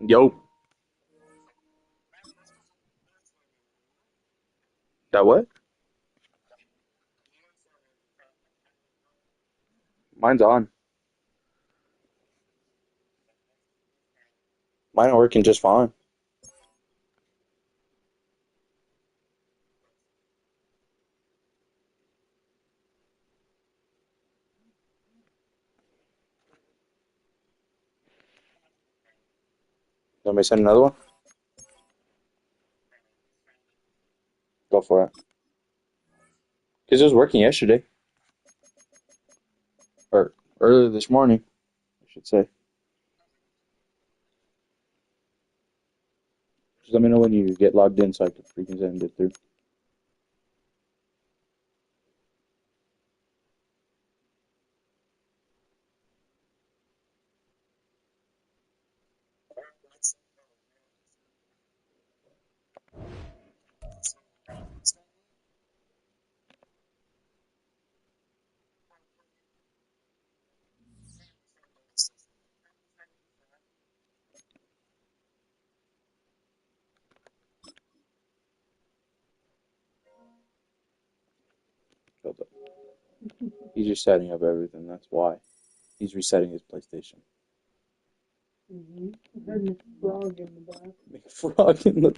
Yo, that what? Mine's on. Mine are working just fine. Let me send another one? Go for it. Because it was working yesterday, or earlier this morning, I should say. Just let me know when you get logged in so I can freaking send it through. Hold up. He's just setting up everything. That's why. He's resetting his PlayStation. I heard a frog in the back. Make a frog in the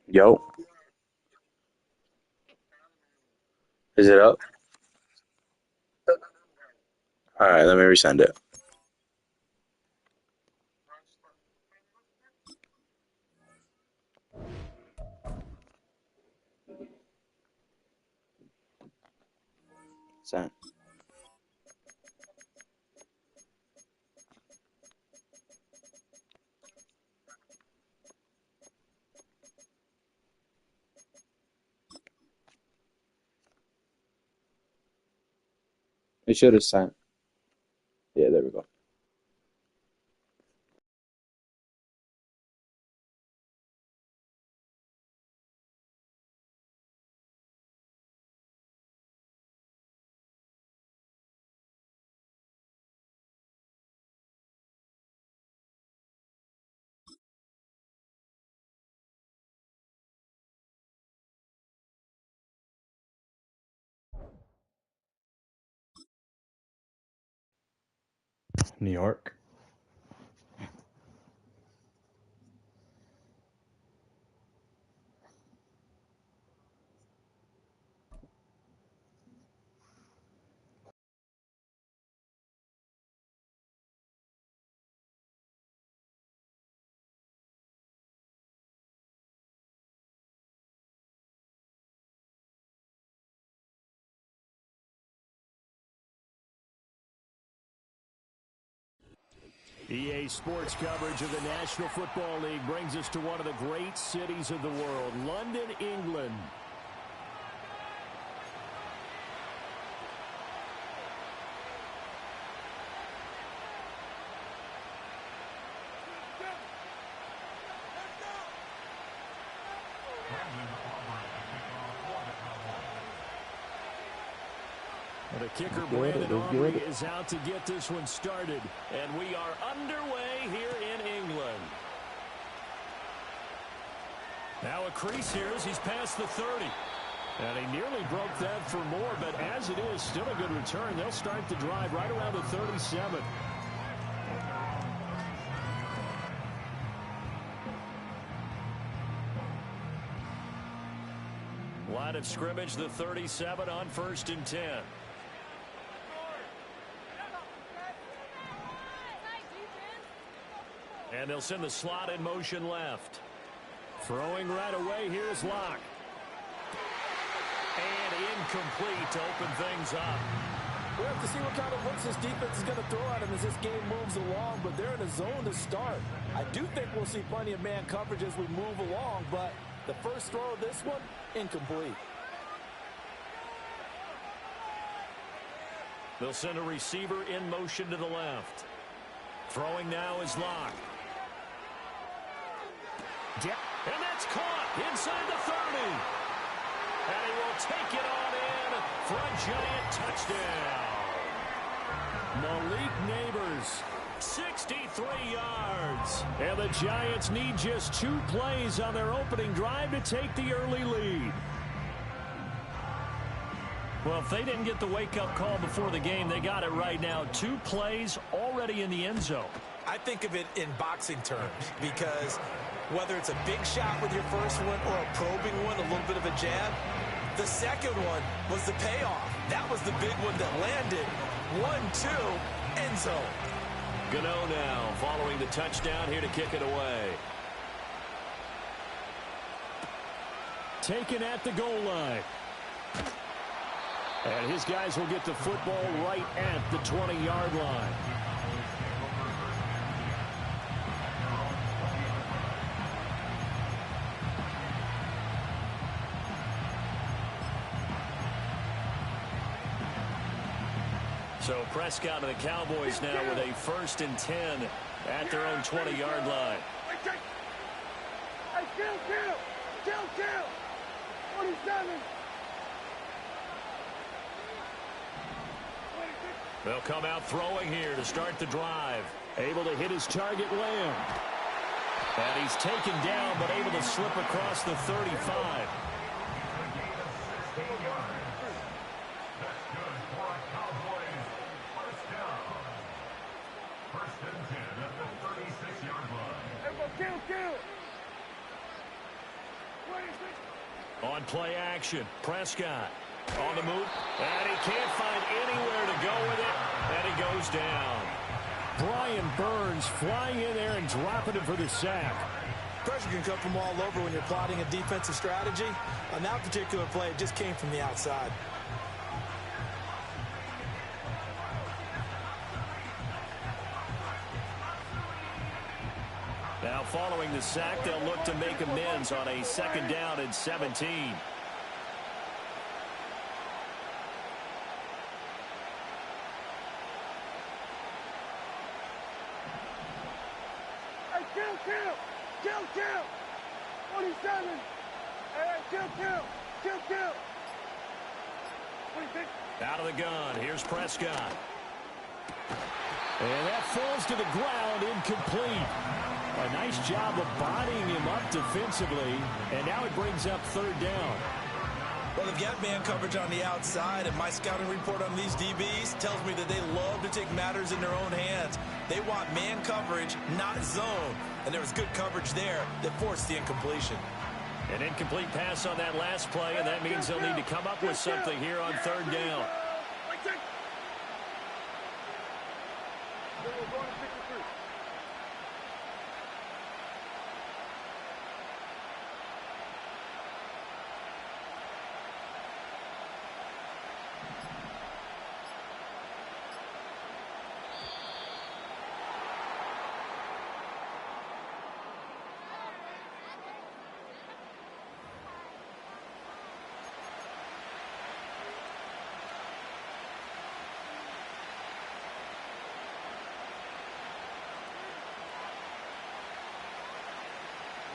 Yo, is it up? All right, let me resend it. Sent. It should have sent. Yeah, there we go. New York. EA Sports coverage of the National Football League brings us to one of the great cities of the world, London, England. The kicker, Brandon Aubrey, is out to get this one started. And we are underway here in England. Now a crease here as he's past the 30. And he nearly broke that for more, but as it is, still a good return. They'll start the drive right around the 37. Line of scrimmage, the 37 on 1st and 10. And they'll send the slot in motion left. Throwing right away, here's Locke. And incomplete to open things up. We'll have to see what kind of looks this defense is going to throw at him as this game moves along, but they're in a zone to start. I do think we'll see plenty of man coverage as we move along, but the first throw of this one, incomplete. They'll send a receiver in motion to the left. Throwing now is Locke. And that's caught inside the 30. And he will take it on in for a giant touchdown. Malik Neighbors, 63 yards. And the Giants need just 2 plays on their opening drive to take the early lead. Well, if they didn't get the wake-up call before the game, they got it right now. 2 plays already in the end zone. I think of it in boxing terms because whether it's a big shot with your first one or a probing one, a little bit of a jab, the second one was the payoff. That was the big one that landed. 1-2, end zone. Gano now following the touchdown here to kick it away. Taken at the goal line. And his guys will get the football right at the 20-yard line. So Prescott and the Cowboys now with a 1st and 10 at their own 20-yard line. Hey, kill! 47! They'll come out throwing here to start the drive. Able to hit his target, Lamb. And he's taken down, but able to slip across the 35. Kill! On play action, Prescott on the move, and he can't find anywhere to go with it, and he goes down. Brian Burns flying in there and dropping it for the sack. Pressure can come from all over when you're plotting a defensive strategy. On that particular play, it just came from the outside. Now following the sack, they'll look to make amends on a 2nd down and 17. Hey, kill. 47. Hey, kill. 26. Out of the gun, here's Prescott. And that falls to the ground, incomplete. A nice job of bodying him up defensively, and now it brings up 3rd down. Well, they've got man coverage on the outside, and my scouting report on these DBs tells me that they love to take matters in their own hands. They want man coverage, not zone. And there was good coverage there that forced the incompletion. An incomplete pass on that last play, and that means they'll need to come up with something here on 3rd down.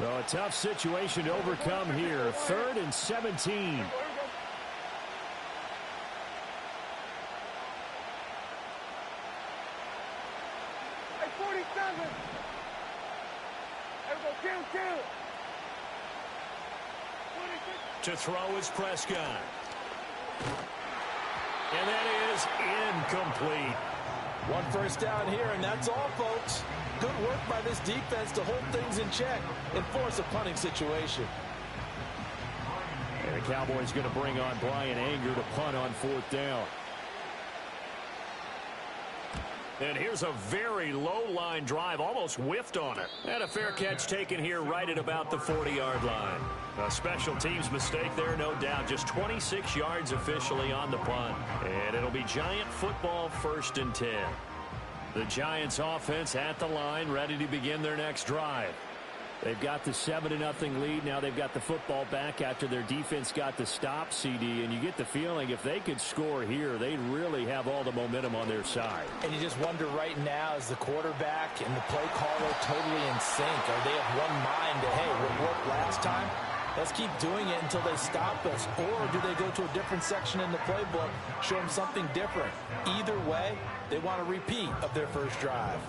Well, a tough situation to overcome here. 3rd and 17. Hey, 47. Hey, we go, kill. 26. To throw is Prescott. And that is incomplete. 1 first down here, and that's all, folks. Good work by this defense to hold things in check and force a punting situation. And the Cowboys going to bring on Brian Anger to punt on 4th down. And here's a very low-line drive, almost whiffed on it. And a fair catch taken here right at about the 40-yard line. A special teams mistake there, no doubt. Just 26 yards officially on the punt. And it'll be Giant football, 1st and 10. The Giants offense at the line, ready to begin their next drive. They've got the 7-0 lead. Now they've got the football back after their defense got the stop, CD. And you get the feeling if they could score here, they'd really have all the momentum on their side. And you just wonder right now, is the quarterback and the play caller totally in sync? Are they of one mind to, hey, what worked last time? Let's keep doing it until they stop us. Or do they go to a different section in the playbook, show them something different? Either way, they want a repeat of their first drive.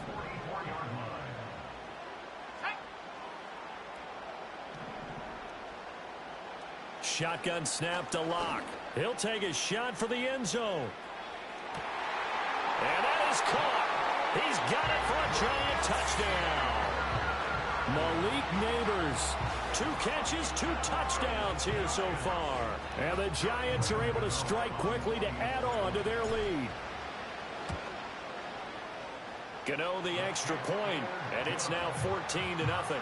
Shotgun snap to Lock. He'll take a shot for the end zone. And that is caught. He's got it for a Giant touchdown. Malik Neighbors. 2 catches, 2 touchdowns here so far. And the Giants are able to strike quickly to add on to their lead. Gano the extra point, and it's now 14-0.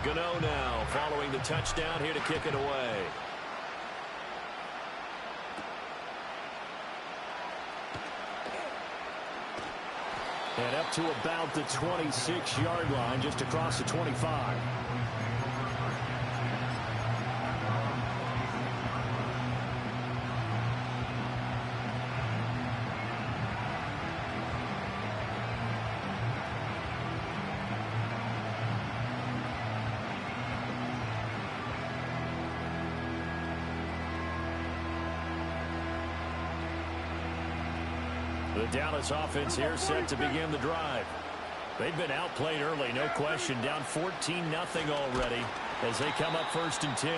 Gano now following the touchdown here to kick it away. And up to about the 26-yard line, just across the 25. The Dallas offense here set to begin the drive. They've been outplayed early, no question. Down 14-0 already as they come up 1st and 10.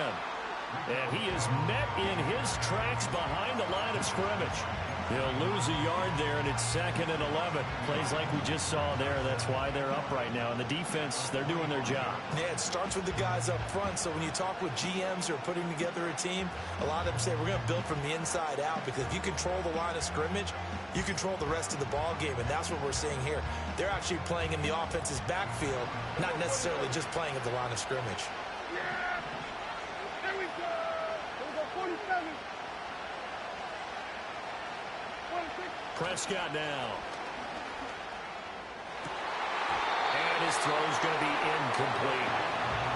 And he is met in his tracks behind the line of scrimmage. He'll lose a yard there, and it's 2nd and 11. Plays like we just saw there. That's why they're up right now. And the defense, they're doing their job. Yeah, it starts with the guys up front. So when you talk with GMs who are putting together a team, a lot of them say we're going to build from the inside out, because if you control the line of scrimmage, you control the rest of the ball game, and that's what we're seeing here. They're actually playing in the offense's backfield, not necessarily just playing at the line of scrimmage. Yeah! There we go! Here we go, 47. 26. Prescott now. And his throw's going to be incomplete.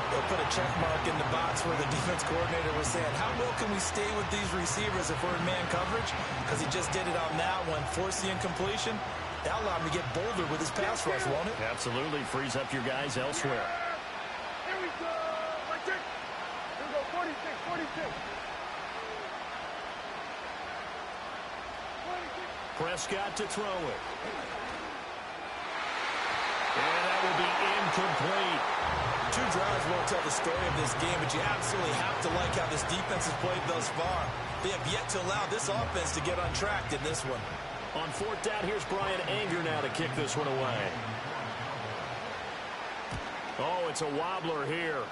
They'll put a check mark in the box where the defense coordinator was saying, how well can we stay with these receivers if we're in man coverage? Because he just did it on that one, forced the incompletion. That'll allow him to get bolder with his pass rush, won't it? Absolutely. Frees up your guys elsewhere. Here we go! Like this. Here we go, 46, 46. 26. Prescott to throw it. And that will be incomplete. 2 drives won't tell the story of this game, but you absolutely have to like how this defense has played thus far. They have yet to allow this offense to get untracked in this one. On 4th down, here's Brian Anger now to kick this one away. Oh, it's a wobbler here.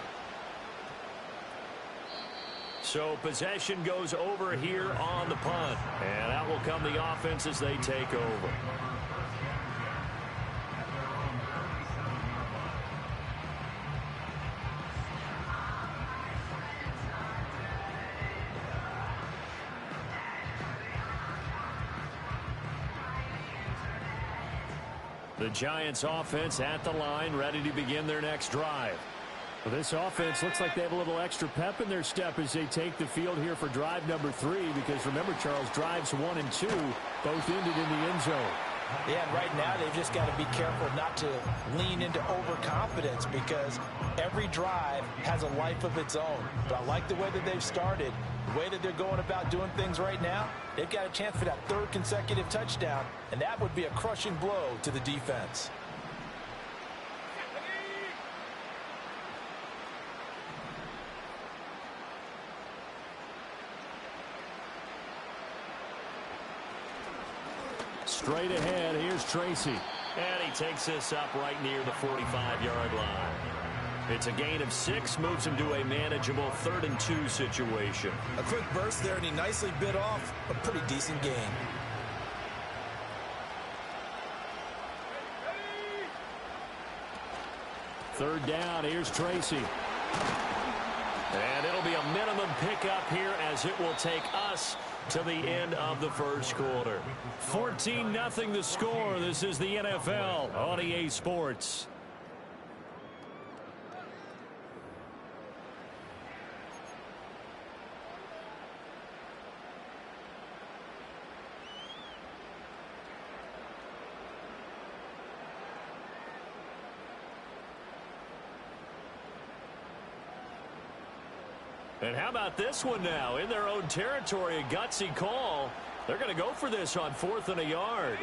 So possession goes over here on the punt. And out will come the offense as they take over. The Giants offense at the line, ready to begin their next drive. Well, this offense looks like they have a little extra pep in their step as they take the field here for drive number 3, because remember, Charles, drives 1 and 2 both ended in the end zone. Yeah, and right now they've just got to be careful not to lean into overconfidence, because every drive has a life of its own. But I like the way that they've started, the way that they're going about doing things right now. They've got a chance for that 3rd consecutive touchdown, and that would be a crushing blow to the defense. Straight ahead, here's Tracy. And he takes this up right near the 45-yard line. It's a gain of 6, moves him to a manageable 3rd and 2 situation. A quick burst there, and he nicely bit off a pretty decent gain. Third down, here's Tracy. And it'll be a minimum pickup here as it will take us to the end of the first quarter. 14-0 the score. This is the NFL on EA Sports. And how about this one now? In their own territory, a gutsy call. They're going to go for this on 4th and a yard.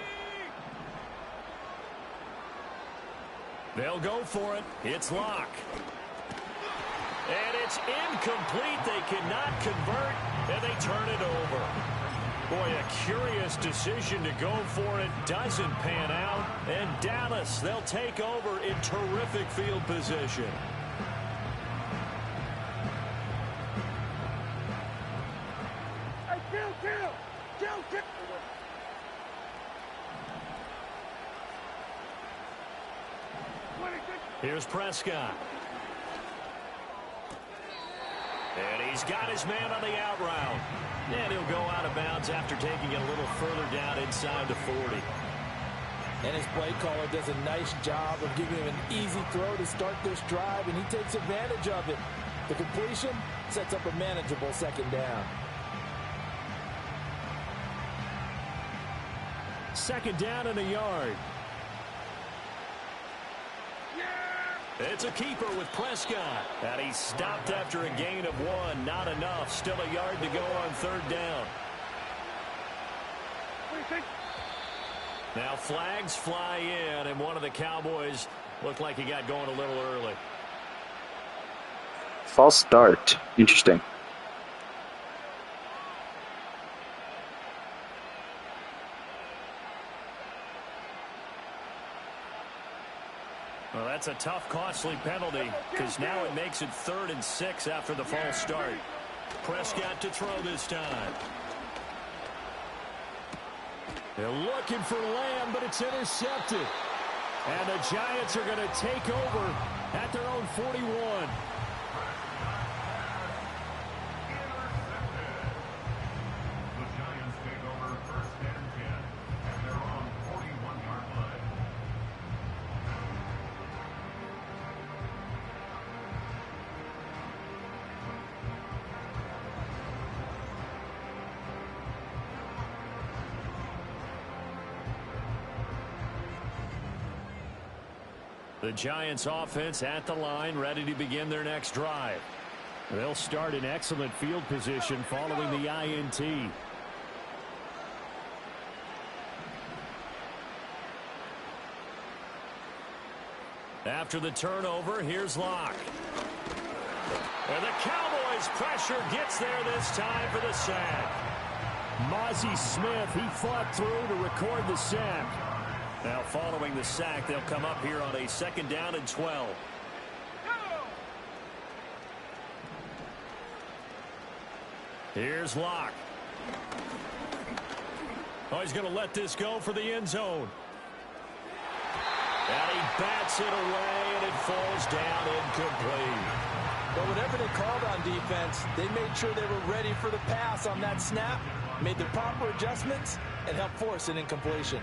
They'll go for it. It's Locke. And it's incomplete. They cannot convert, and they turn it over. Boy, a curious decision to go for it. Doesn't pan out. And Dallas, they'll take over in terrific field position. Here's Prescott. And he's got his man on the out route. And he'll go out of bounds after taking it a little further down inside the 40. And his play caller does a nice job of giving him an easy throw to start this drive, and he takes advantage of it. The completion sets up a manageable 2nd down. 2nd down and a yard. It's a keeper with Prescott. And he stopped after a gain of 1. Not enough. Still a yard to go on 3rd down. Now flags fly in, and one of the Cowboys looked like he got going a little early. False start. Interesting. That's a tough, costly penalty because now it makes it 3rd and 6 after the false start. Prescott to throw this time. They're looking for Lamb, but it's intercepted. And the Giants are going to take over at their own 41. The Giants offense at the line, ready to begin their next drive. They'll start in excellent field position following the INT. After the turnover, here's Locke. And the Cowboys' pressure gets there this time for the sack. Mozzie Smith, he fought through to record the sack. Now following the sack, they'll come up here on a 2nd down and 12. Here's Locke. Oh, he's going to let this go for the end zone. And he bats it away, and it falls down incomplete. But whatever they called on defense, they made sure they were ready for the pass on that snap, made the proper adjustments, and helped force an incompletion.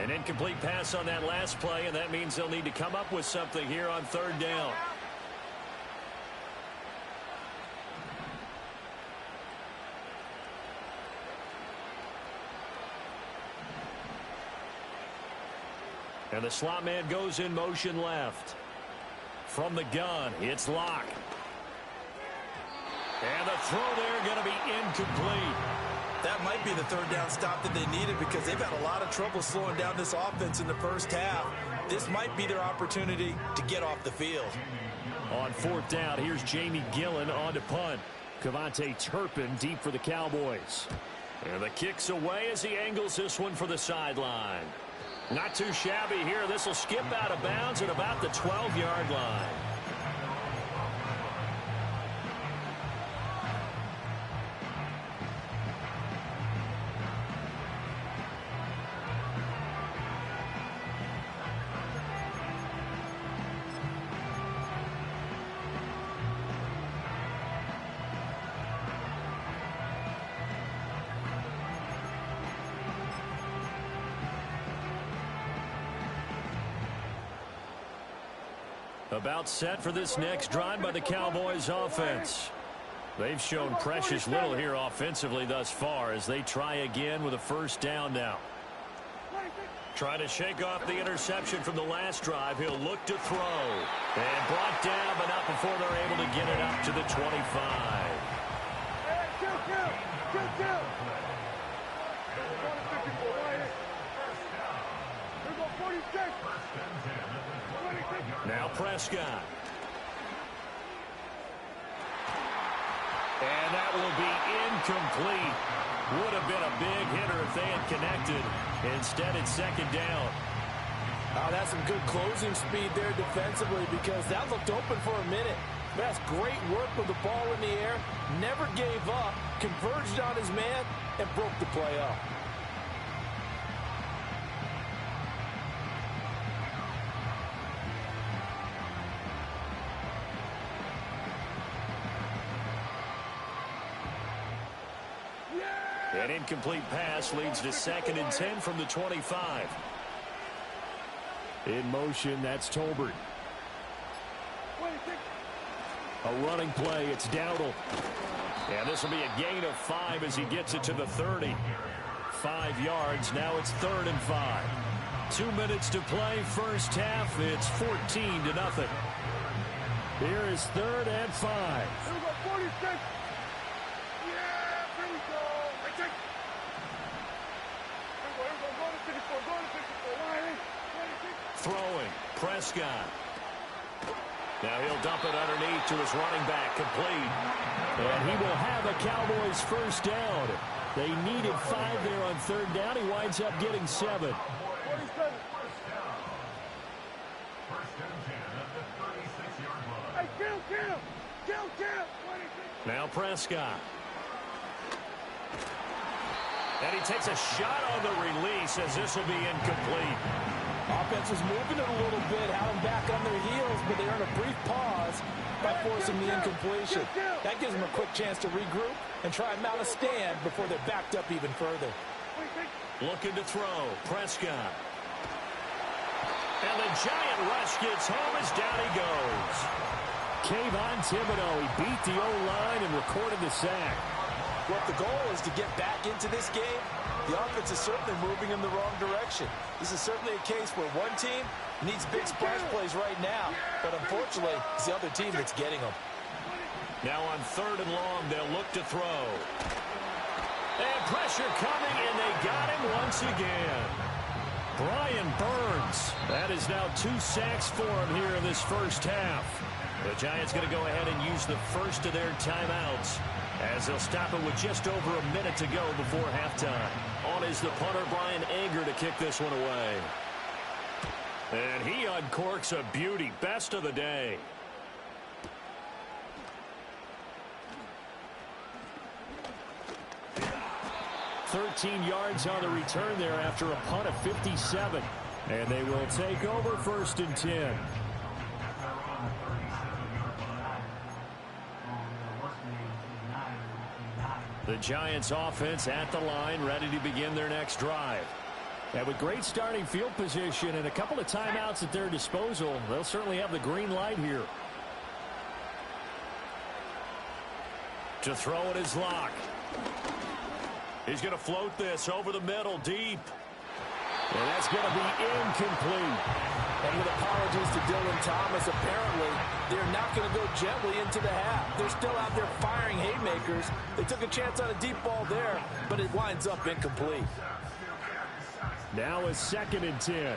An incomplete pass on that last play, and that means they'll need to come up with something here on 3rd down. And the slot man goes in motion left. From the gun, it's Locke. And the throw there going to be incomplete. That might be the 3rd down stop that they needed because they've had a lot of trouble slowing down this offense in the first half. This might be their opportunity to get off the field. On 4th down, here's Jamie Gillen on to punt. Cavante Turpin deep for the Cowboys. And the kick's away as he angles this one for the sideline. Not too shabby here. This will skip out of bounds at about the 12-yard line. About set for this next drive by the Cowboys offense. They've shown precious little here offensively thus far as they try again with a 1st down now. Trying to shake off the interception from the last drive. He'll look to throw. And brought down, but not before they're able to get it up to the 25. Now Prescott. And that will be incomplete. Would have been a big hitter if they had connected. Instead, it's 2nd down. Oh, that's some good closing speed there defensively because that looked open for a minute. That's great work with the ball in the air. Never gave up, converged on his man, and broke the play up. An incomplete pass leads to 2nd and 10 from the 25. In motion, that's Tolbert. A running play, it's Dowdle. And this will be a gain of 5 as he gets it to the 30. 5 yards, now it's 3rd and 5. 2 minutes to play, first half, it's 14-0. Here is 3rd and 5. Here we go, 46. Yeah, here we go. I take. Here we go, go to 54, go to 54. Line, 26. Throwing, Prescott. Now he'll dump it underneath to his running back, complete. And he will have a Cowboys 1st down. They needed 5 there on 3rd down. He winds up getting 7. 47. Hey, kill. 26. Now Prescott. And he takes a shot on the release as this will be incomplete. Offense was moving it a little bit, had them back on their heels, but they earned a brief pause by forcing the incompletion. That gives them a quick chance to regroup and try and mount a stand before they're backed up even further. Looking to throw. Prescott. And the giant rush gets home as down he goes. Kayvon Thibodeau, he beat the O-line and recorded the sack. Well, if the goal is to get back into this game, the offense is certainly moving in the wrong direction. This is certainly a case where one team needs big splash plays right now, but unfortunately, it's the other team that's getting them. Now on 3rd and long, they'll look to throw. And pressure coming, and they got him once again. Brian Burns. That is now 2 sacks for him here in this first half. The Giants going to go ahead and use the first of their timeouts as they'll stop it with just over a minute to go before halftime. On is the punter, Brian Anger, to kick this one away. And he uncorks a beauty. Best of the day. $13 yards on the return there after a punt of 57. And they will take over 1st and 10. The Giants offense at the line, ready to begin their next drive. And with great starting field position and a couple of timeouts at their disposal, they'll certainly have the green light here. To throw it is Locke. He's going to float this over the middle, deep. And that's going to be incomplete. And with apologies to Dylan Thomas, apparently they're not going to go gently into the half. They're still out there firing haymakers. They took a chance on a deep ball there, but it winds up incomplete. Now a 2nd and 10.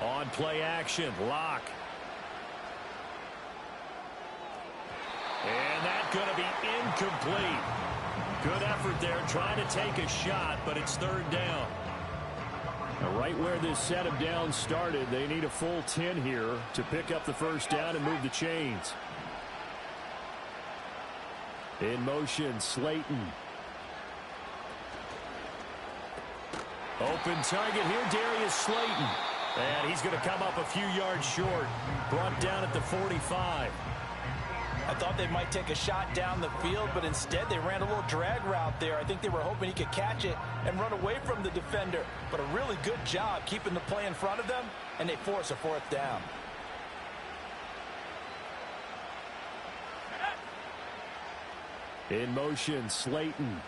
On play action, Locke. And that's going to be incomplete. Good effort there, trying to take a shot, but it's 3rd down. Now right where this set of downs started, they need a full 10 here to pick up the 1st down and move the chains. In motion, Slayton. Open target here, Darius Slayton. And he's going to come up a few yards short. Brought down at the 45. I thought they might take a shot down the field, but instead they ran a little drag route there. I think they were hoping he could catch it and run away from the defender. But a really good job keeping the play in front of them, and they force a 4th down. In motion, Slayton.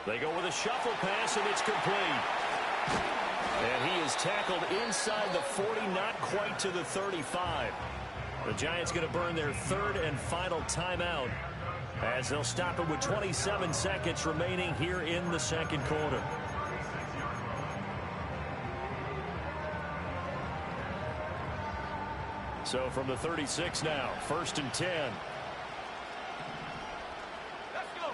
They go with a shuffle pass, and it's complete. And he is tackled inside the 40, not quite to the 35. The Giants going to burn their 3rd and final timeout as they'll stop it with 27 seconds remaining here in the 2nd quarter. So from the 36 now, 1st and 10. Let's go.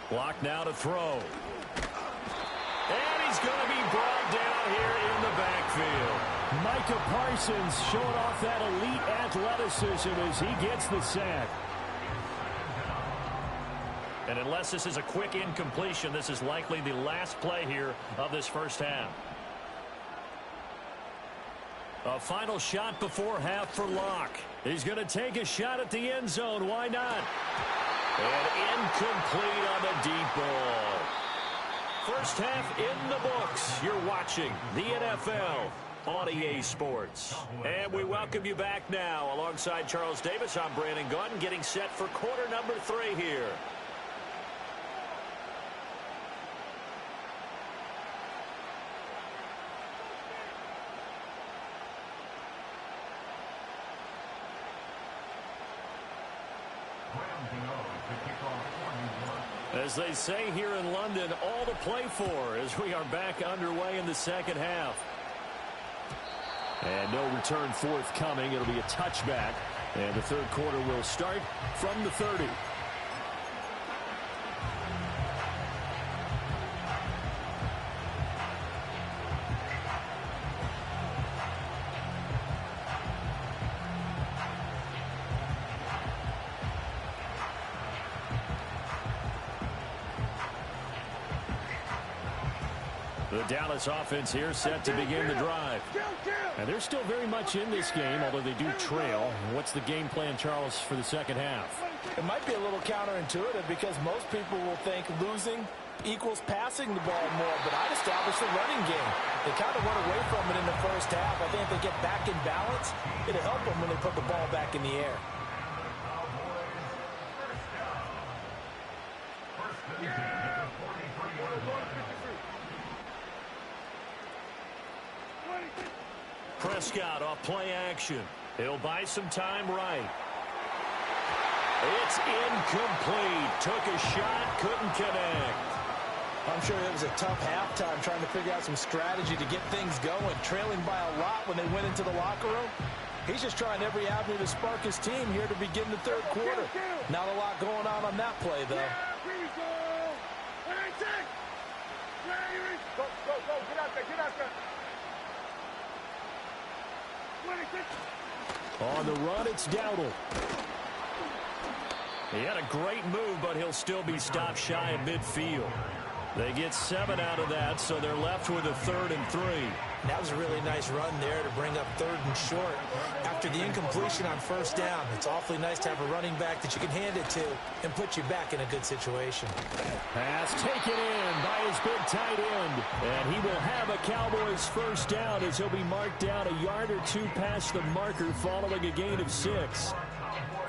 Block now to throw. And he's going to be brought down here in the backfield. Micah Parsons showing off that elite athleticism as he gets the sack. And unless this is a quick incompletion, this is likely the last play here of this first half. A final shot before half for Locke. He's going to take a shot at the end zone. Why not? And incomplete on the deep ball. First half in the books. You're watching the NFL on EA Sports. And we welcome you back now. Alongside Charles Davis, I'm Brandon Gunn, getting set for quarter number 3 here. As they say here in London, all to play for as we are back underway in the second half. And no return forthcoming. It'll be a touchback. And the third quarter will start from the 30. The Dallas offense here set to begin the drive. And they're still very much in this game, although they do trail. What's the game plan, Charles, for the second half? It might be a little counterintuitive because most people will think losing equals passing the ball more, but I'd establish a running game. They kind of went away from it in the first half. I think if they get back in balance, it'll help them when they put the ball back in the air. Prescott off play action. He'll buy some time right. It's incomplete. Took a shot, couldn't connect. I'm sure it was a tough halftime trying to figure out some strategy to get things going, trailing by a lot when they went into the locker room. He's just trying every avenue to spark his team here to begin the third quarter. Not a lot going on that play, though. Here we go. Go. Get out there. On the run, it's Dowdle. He had a great move, but he'll still be stopped shy of midfield. They get 7 out of that, so they're left with a 3rd and 3. That was a really nice run there to bring up 3rd and short. After the incompletion on first down, it's awfully nice to have a running back that you can hand it to and put you back in a good situation. Pass taken in by his big tight end. And he will have a Cowboys first down as he'll be marked down a yard or 2 past the marker following a gain of 6.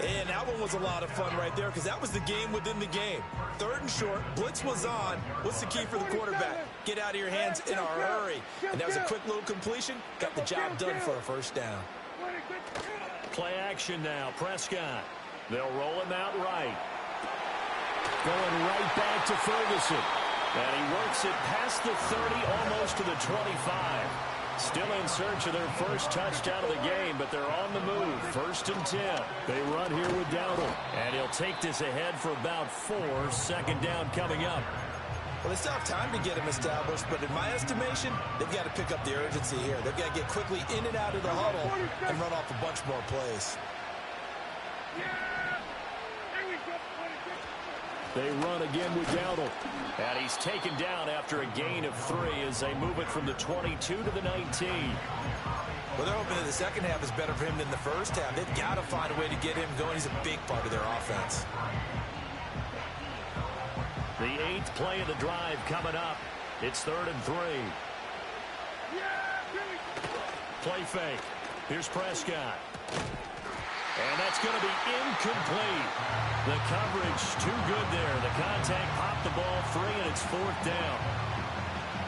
And that one was a lot of fun right there because that was the game within the game. 3rd and short, blitz was on. What's the key for the quarterback? Get out of your hands in a hurry. And that was a quick little completion. Got the job done for a first down. Play action now, Prescott. They'll roll him out right. Going right back to Ferguson. And he works it past the 30, almost to the 25. Still in search of their first touchdown of the game, but they're on the move. 1st and 10. They run here with Dowdle. And he'll take this ahead for about 4. 2nd down coming up. Well, they still have time to get him established, but in my estimation, they've got to pick up the urgency here. They've got to get quickly in and out of the huddle and run off a bunch more plays. They run again with Dowdle. And he's taken down after a gain of 3 as they move it from the 22 to the 19. Well, they're hoping that the second half is better for him than the first half. They've got to find a way to get him going. He's a big part of their offense. The 8th play of the drive coming up. It's 3rd and 3. Play fake. Here's Prescott. And that's going to be incomplete. The coverage too good there. The contact popped the ball free, and it's 4th down.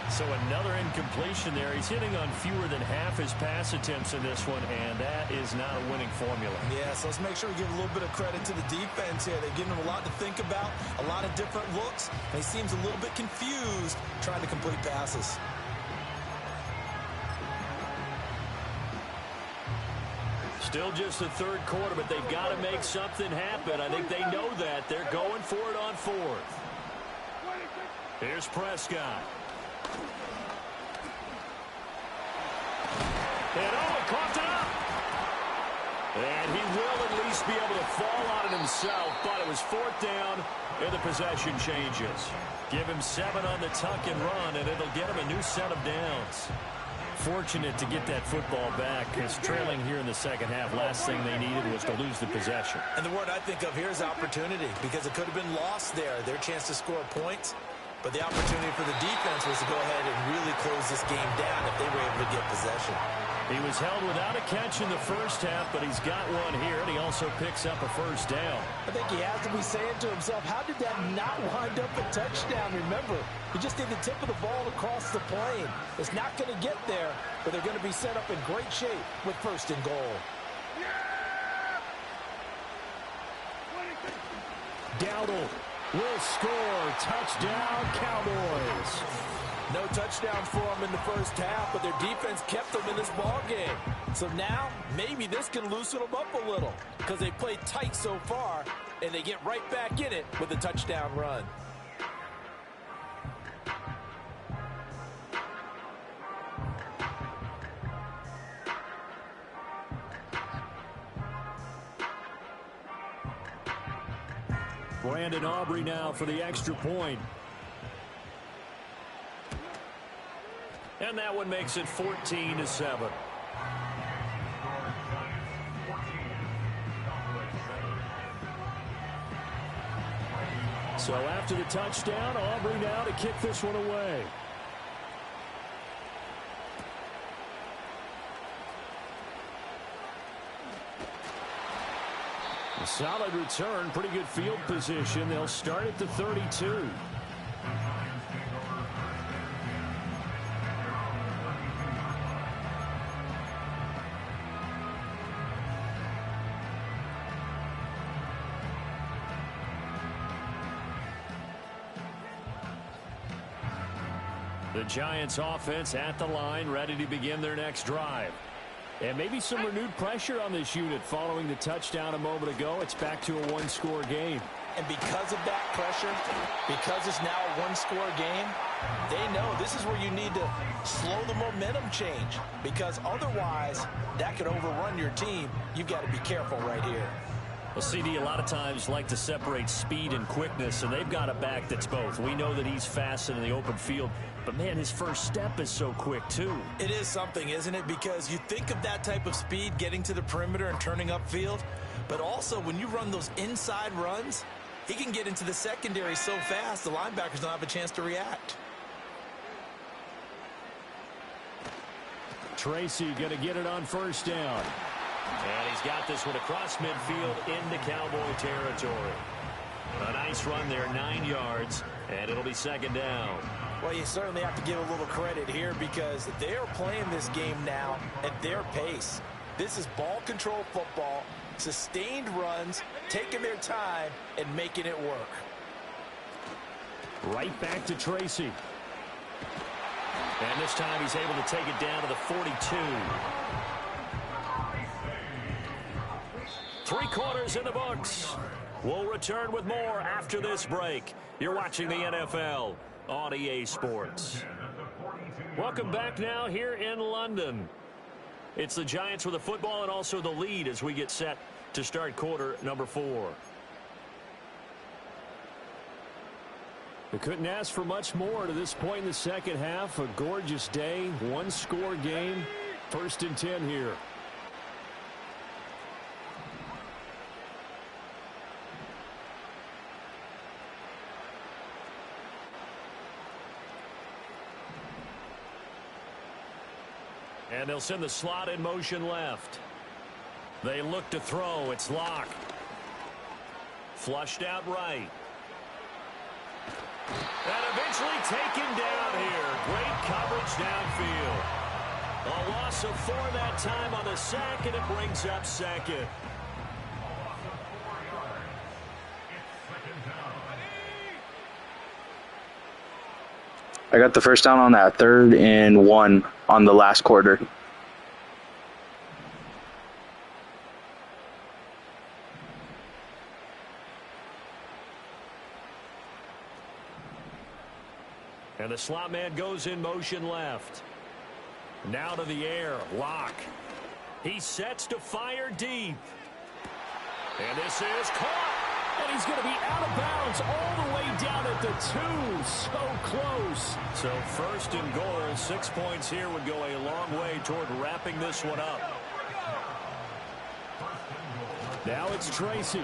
So another incompletion there. He's hitting on fewer than half his pass attempts in this one, and that is not a winning formula. Yeah, so let's make sure we give a little bit of credit to the defense here. They're giving him a lot to think about, a lot of different looks, and he seems a little bit confused trying to complete passes. Still just the 3rd quarter, but they've got to make something happen. I think they know that. They're going for it on 4th. Here's Prescott. And coughed it up. And he will at least be able to fall on it himself, but it was 4th down, and the possession changes. Give him 7 on the tuck and run, and it'll get him a new set of downs. Fortunate to get that football back, because trailing here in the second half, last thing they needed was to lose the possession. And the word I think of here is opportunity, because it could have been lost there, their chance to score points. But the opportunity for the defense was to go ahead and really close this game down if they were able to get possession. He was held without a catch in the first half, but he's got one here, and he also picks up a first down. I think he has to be saying to himself, how did that not wind up a touchdown? Remember, he just did the tip of the ball across the plane. It's not going to get there, but they're going to be set up in great shape with 1st and goal. Dowdle will score. Touchdown, Cowboys. No touchdowns for them in the first half, but their defense kept them in this ball game. So now, maybe this can loosen them up a little because they played tight so far, and they get right back in it with a touchdown run. Brandon Aubrey now for the extra point. And that one makes it 14-7. So after the touchdown, Aubrey now to kick this one away. A solid return, pretty good field position. They'll start at the 32. The Giants offense at the line, ready to begin their next drive. And maybe some renewed pressure on this unit following the touchdown a moment ago. It's back to a one-score game. And because of that pressure, because it's now a one-score game, they know this is where you need to slow the momentum change. Because otherwise, that could overrun your team. You've got to be careful right here. Well, CD, a lot of times like to separate speed and quickness, and they've got a back that's both. We know that he's fast in the open field, but, man, his first step is so quick, too. It is something, isn't it? Because you think of that type of speed getting to the perimeter and turning upfield, but also when you run those inside runs, he can get into the secondary so fast the linebackers don't have a chance to react. Tracy going to get it on first down. And he's got this one across midfield into Cowboy territory. A nice run there, 9 yards, and it'll be second down. Well, you certainly have to give a little credit here because they are playing this game now at their pace. This is ball control football, sustained runs, taking their time, and making it work. Right back to Tracy. And this time he's able to take it down to the 42. 3 quarters in the books. We'll return with more after this break. You're watching the NFL on EA Sports. Welcome back now here in London. It's the Giants with the football and also the lead as we get set to start quarter number 4. They couldn't ask for much more to this point in the second half. A gorgeous day, one-score game, 1st and 10 here. And they'll send the slot in motion left. They look to throw. It's Locke. Flushed out right. And eventually taken down here. Great coverage downfield. A loss of 4 that time on the sack, and it brings up second. I got the first down on that 3rd and 1 on the last quarter. And the slot man goes in motion left. Now to the air. Locke. He sets to fire deep. And this is caught. And he's going to be out of bounds all the way down at the 2. So close. So 1st and goal. 6 points here would go a long way toward wrapping this one up. Now it's Tracy.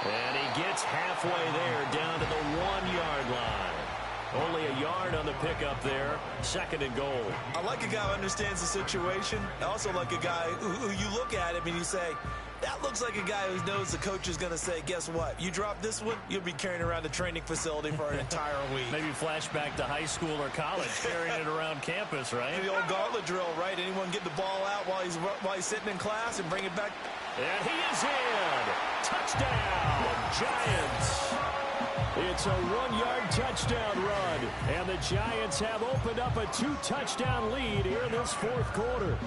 And he gets halfway there down to the 1-yard line. Only a yard on the pickup there. 2nd and goal. I like a guy who understands the situation. I also like a guy who you look at him and you say, That looks like a guy who knows the coach is going to say, guess what? You drop this one, you'll be carrying around the training facility for an entire week. Maybe flashback to high school or college, carrying it around campus, right? The old gauntlet drill, right? Anyone get the ball out while he's sitting in class and bring it back? And he is in. Touchdown, Giants. It's a 1-yard touchdown run, and the Giants have opened up a 2-touchdown lead here in this fourth quarter.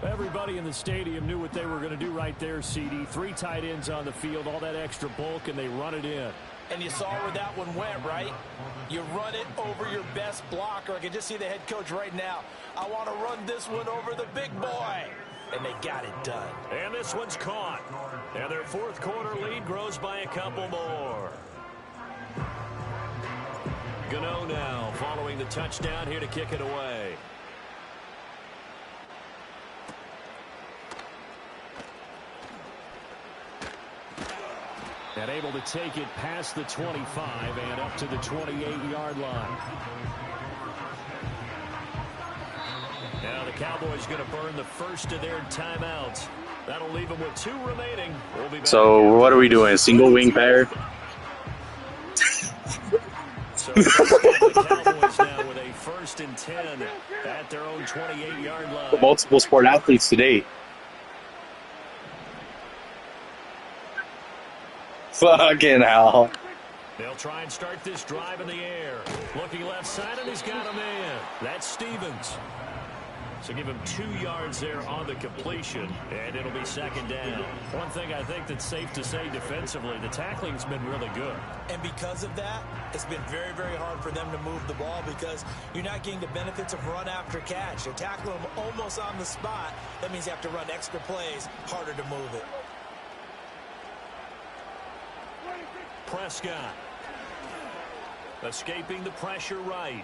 Everybody in the stadium knew what they were going to do right there, CD. 3 tight ends on the field, all that extra bulk, and they run it in. And you saw where that one went, right? You run it over your best blocker. I can just see the head coach right now. I want to run this one over the big boy. And they got it done. And this one's caught. And their fourth quarter lead grows by a couple more. Gano now following the touchdown here to kick it away. And able to take it past the 25 and up to the 28-yard line. Now the Cowboys going to burn the first of their timeouts. That'll leave them with 2 remaining. We'll be back. So what are we doing? Single wing pair? So the Cowboys now with a 1st and 10 at their own 28-yard line. Multiple sport athletes today. Fucking hell. They'll try and start this drive in the air. Looking left side, and he's got a man. That's Stevens. So give him 2 yards there on the completion, and it'll be 2nd down. One thing I think that's safe to say defensively, the tackling's been really good. And because of that, it's been very, very hard for them to move the ball because you're not getting the benefits of run after catch. You're tackling them almost on the spot. That means you have to run extra plays, harder to move it. Prescott escaping the pressure right.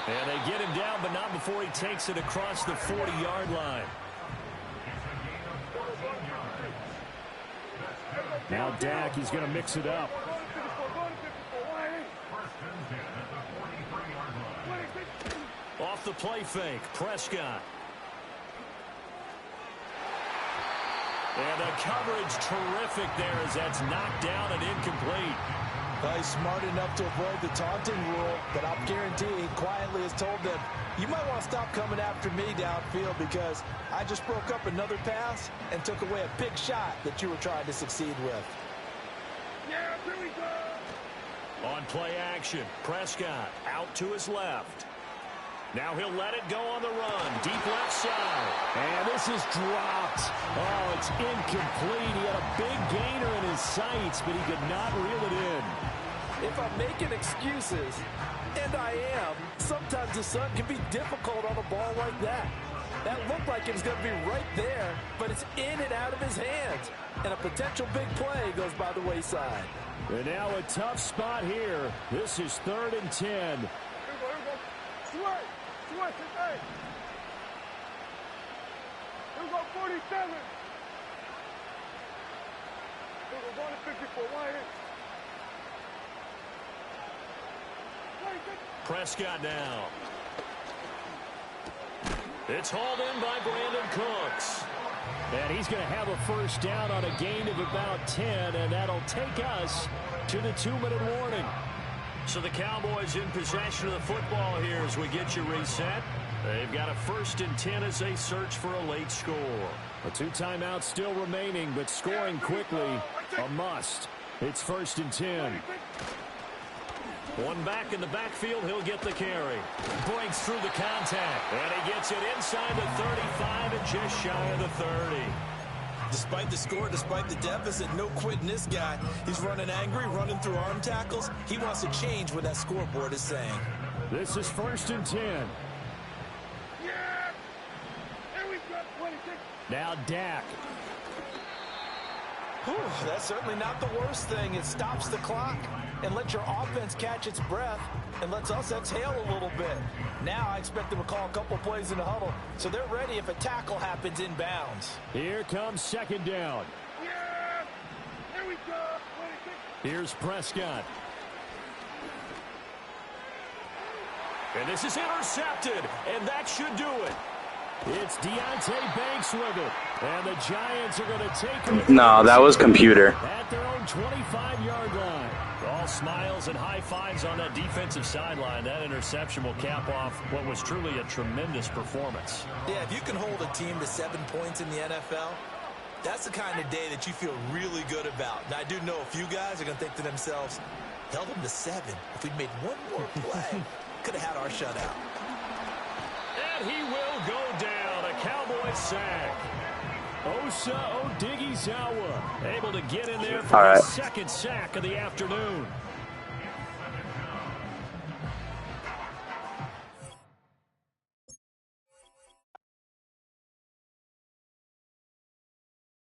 And they get him down, but not before he takes it across the 40-yard line. Now Dak, he's going to mix it up. Off the play fake, Prescott. And the coverage terrific there as that's knocked down and incomplete. He's smart enough to avoid the taunting rule, but I'll guarantee he quietly has told them, you might want to stop coming after me downfield because I just broke up another pass and took away a big shot that you were trying to succeed with. Yeah, here we go. On play action, Prescott out to his left. Now he'll let it go on the run. Deep left side. And this is dropped. Oh, it's incomplete. He had a big gainer in his sights, but he could not reel it in. If I'm making excuses, and I am, sometimes the sun can be difficult on a ball like that. That looked like it was going to be right there, but it's in and out of his hands. And a potential big play goes by the wayside. And now a tough spot here. This is 3rd and 10. Here we go. Sway. Sway, hey. Here we go, 47. Here we go, going to 54. Why here? Prescott now. It's hauled in by Brandon Cooks. And he's going to have a first down on a gain of about 10, and that'll take us to the 2-minute warning. So the Cowboys in possession of the football here as we get you reset. They've got a 1st and 10 as they search for a late score. A 2 timeouts still remaining, but scoring quickly, a must. It's 1st and 10. One back in the backfield, he'll get the carry. Breaks through the contact, and he gets it inside the 35 and just shy of the 30. Despite the score, despite the deficit, no quitting this guy. He's running angry, running through arm tackles. He wants to change what that scoreboard is saying. This is 1st and 10. Yeah! Here we go, 26. Now Dak. Whew, that's certainly not the worst thing. It stops the clock and lets your offense catch its breath and lets us exhale a little bit. Now I expect them to call a couple plays in the huddle, so they're ready if a tackle happens inbounds. Here comes 2nd down. Yeah! Here we go, 26. Here's Prescott. And this is intercepted, and that should do it. It's Deontay Banks with it. And the Giants are going to take over. No, that was computer. At their own 25-yard line. All smiles and high fives on that defensive sideline. That interception will cap off what was truly a tremendous performance. Yeah, if you can hold a team to 7 points in the NFL, that's the kind of day that you feel really good about. And I do know a few guys are going to think to themselves, held them to 7. If we'd made one more play, could have had our shutout. And he will go down. A Cowboy sack. Osa Odighizuwa able to get in there for the second sack of the afternoon.